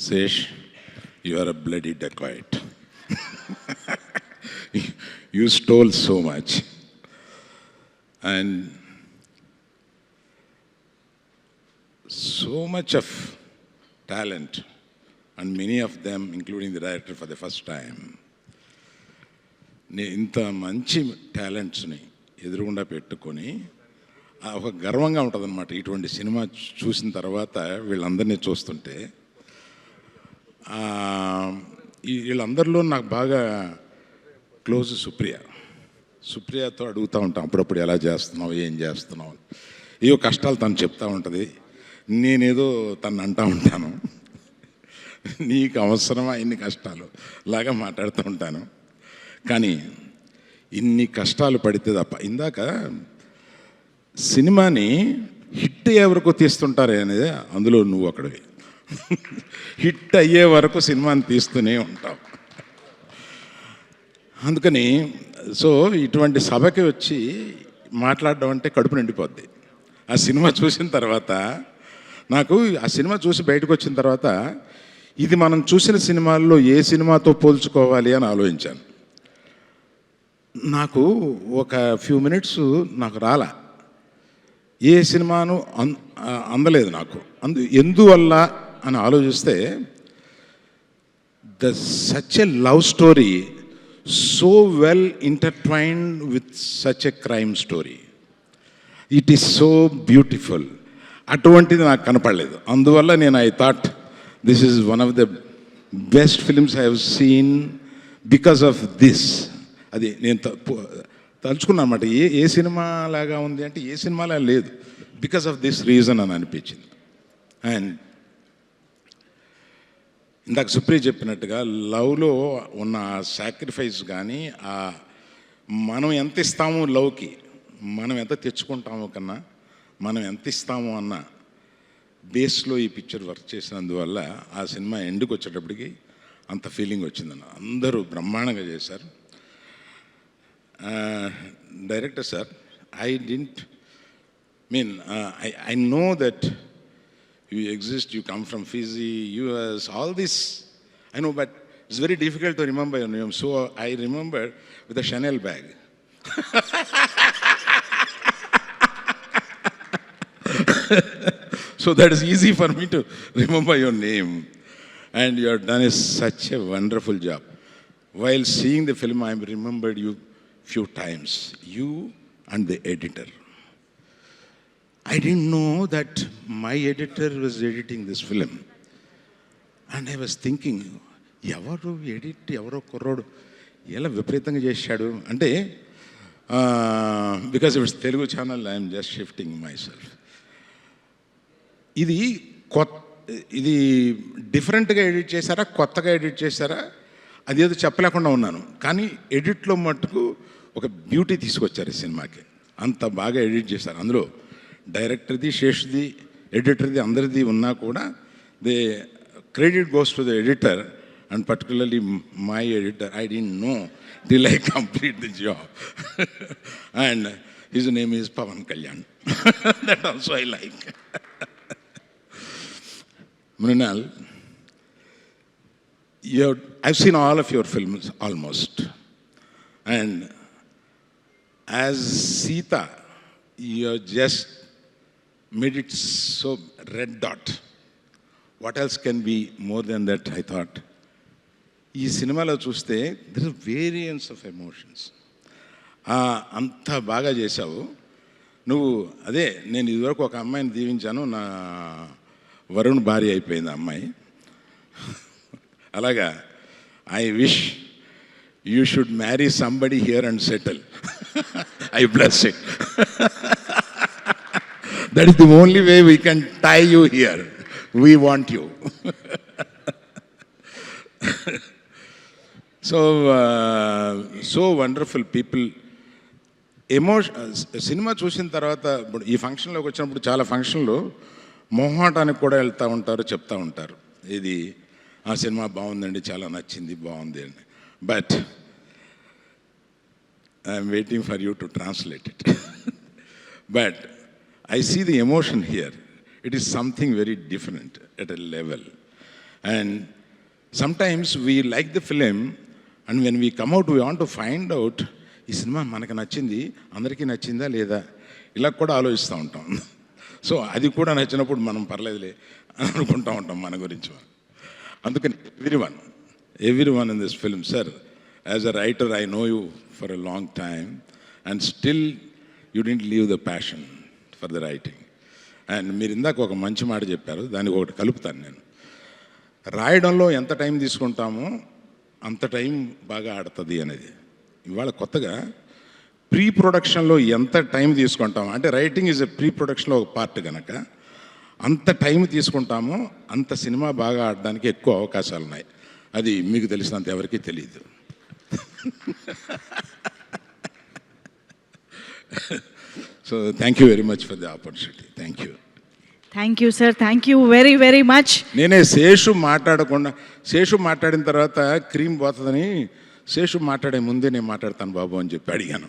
Sesh, you are a bloody dacoit. You stole so much. And so much of talent, and many of them, including the director for the first time, ఇంత మంచి టాలెంట్స్ని ఎదురుగుండా పెట్టుకొని ఒక గర్వంగా ఉంటుంది అనమాట. ఇటువంటి సినిమా చూసిన తర్వాత వీళ్ళందరినీ చూస్తుంటే వీళ్ళందరిలో నాకు బాగా క్లోజ్ సుప్రియతో అడుగుతూ ఉంటాం అప్పుడప్పుడు ఎలా చేస్తున్నావు, ఏం చేస్తున్నావు, ఏవో కష్టాలు తను చెప్తూ ఉంటుంది. నేనేదో తను అంటూ ఉంటాను, నీకు అవసరమా ఇన్ని కష్టాలు లాగా మాట్లాడుతూ ఉంటాను. కానీ ఇన్ని కష్టాలు పడితే తప్ప, ఇందాక సినిమాని హిట్ అయ్యే వరకు తీస్తుంటారే అనేది అందులో నువ్వు అక్కడివి. హిట్ అయ్యే వరకు సినిమాని తీస్తూనే ఉంటావు. అందుకని సో ఇటువంటి సభకి వచ్చి మాట్లాడడం అంటే కడుపు నిండిపోద్ది. ఆ సినిమా చూసిన తర్వాత నాకు ఆ సినిమా చూసి బయటకు వచ్చిన తర్వాత ఇది మనం చూసిన సినిమాల్లో ఏ సినిమాతో పోల్చుకోవాలి అని ఆలోచించాను. నాకు ఒక ఫ్యూ మినిట్స్ నాకు రాలా, ఏ సినిమాను అందలేదు నాకు. ఎందువల్ల అని ఆలోచిస్తే such a love story so well intertwined with such a crime story, it is so beautiful. అటువంటిది నాకు కనపడలేదు. అందువల్ల నేను I thought this is one of the best films I have seen because of this. అది నేను తలుచుకున్నాను అనమాట. ఏ cinema లాగా ఉంది అంటే ఏ సినిమాలా లేదు, బికాస్ ఆఫ్ దిస్ రీజన్ అని అనిపించింది. అండ్ ఇందాక సుప్రియ చెప్పినట్టుగా లవ్లో ఉన్న సాక్రిఫైస్ కానీ మనం ఎంత ఇస్తాము లవ్కి, మనం ఎంత తెచ్చుకుంటాము కన్నా మనం ఎంత ఇస్తాము అన్న బేస్లో ఈ పిక్చర్ వర్క్ చేసినందువల్ల ఆ సినిమా ఎండుకు వచ్చేటప్పటికి అంత ఫీలింగ్ వచ్చిందన్న. అందరూ బ్రహ్మాండంగా చేశారు. Director sir, I didn't mean I know that you exist, you come from Fiji, US, all this I know, but it's very difficult to remember your name, so I remember with a Chanel bag. So that is easy for me to remember your name, and you have done such a wonderful job. While seeing the film, I remembered you few times, you and the editor. I didn't know that my editor was editing this film, and I was thinking, ఎవరు edit, ఎవరో కుర్రోడు ఎలా విపరీతంగా చేశాడు అంటే, because it's Telugu channel, I'm just shifting my self. ఇది డిఫరెంట్గా edit చేశారా, కొత్తగా ఎడిట్ చేశారా, అదేదో చెప్పలేకుండా ఉన్నాను. కానీ ఎడిట్లో మట్టుకు ఒక బ్యూటీ తీసుకొచ్చారు ఈ సినిమాకి. అంత బాగా ఎడిట్ చేశారు. అందులో డైరెక్టర్ది, శేష్ది, ఎడిటర్ది అందరిది ఉన్నా కూడా the credit goes to the editor, and particularly my editor. I don't know till I complete the job. And his name is Pawan Kalyan. That also I like. Mrinal, I've seen all of your films almost, and as Sita, you just made it so red dot. What else can be more than that, I thought. ఈ సినిమాలో చూస్తే there is variance of emotions. అంత బాగా చేశావు నువ్వు. అదే నేను ఇదివరకు ఒక అమ్మాయిని దీవించాను, నా వరుణ్ భార్య అయిపోయింది ఆ అమ్మాయి. అలాగా I wish you should marry somebody here and settle. I bless it. That is the only way we can tie you here. We want you. So wonderful people. సినిమా చూసిన తర్వాత ఇప్పుడు ఈ ఫంక్షన్లోకి వచ్చినప్పుడు చాలా ఫంక్షన్లు మొహాటానికి కూడా వెళ్తూ ఉంటారు, చెప్తూ ఉంటారు, ఇది ఆ సినిమా బాగుందండి, చాలా నచ్చింది, బాగుంది అని. But I'm waiting for you to translate it. But I see the emotion here. It is something very different at a level. And sometimes we like the film and when we come at we want to find out ఈ సినిమా మనకు నచ్చింది, అందరికీ నచ్చిందా లేదా, ఇలా కూడా ఆలోచిస్తూ ఉంటాం. సో అది కూడా నచ్చినప్పుడు మనం పర్లేదులే అని అనుకుంటూ ఉంటాం మన గురించి. అందుకని every one in this film, sir as a writer I know you for a long time and still you didn't leave the passion for the writing. And మీరు ఇందాక ఒక మంచి మాట చెప్పారు, దానికి ఒకటి కలుపుతాను నేను. రాయడంలో ఎంత టైం తీసుకుంటామో అంత టైం బాగా ఆడుతుంది అనేది. ఇవాళ కొత్తగా ప్రీ ప్రొడక్షన్లో ఎంత టైం తీసుకుంటామో, అంటే రైటింగ్ ఈజ్ ఎ ప్రీ ప్రొడక్షన్లో ఒక పార్ట్ కనుక అంత టైం తీసుకుంటామో అంత సినిమా బాగా ఆడడానికి ఎక్కువ అవకాశాలు ఉన్నాయి. అది మీకు తెలిసినంత ఎవరికీ తెలియదు. So thank you very much for the opportunity. Thank you. Thank you sir, thank you very very much. నేనే శేషు మాట్లాడిన తర్వాత క్రీమ్ పోతుందని శేషు మాట్లాడే ముందే నేను మాట్లాడతాను బాబు అని చెప్పి అడిగాను.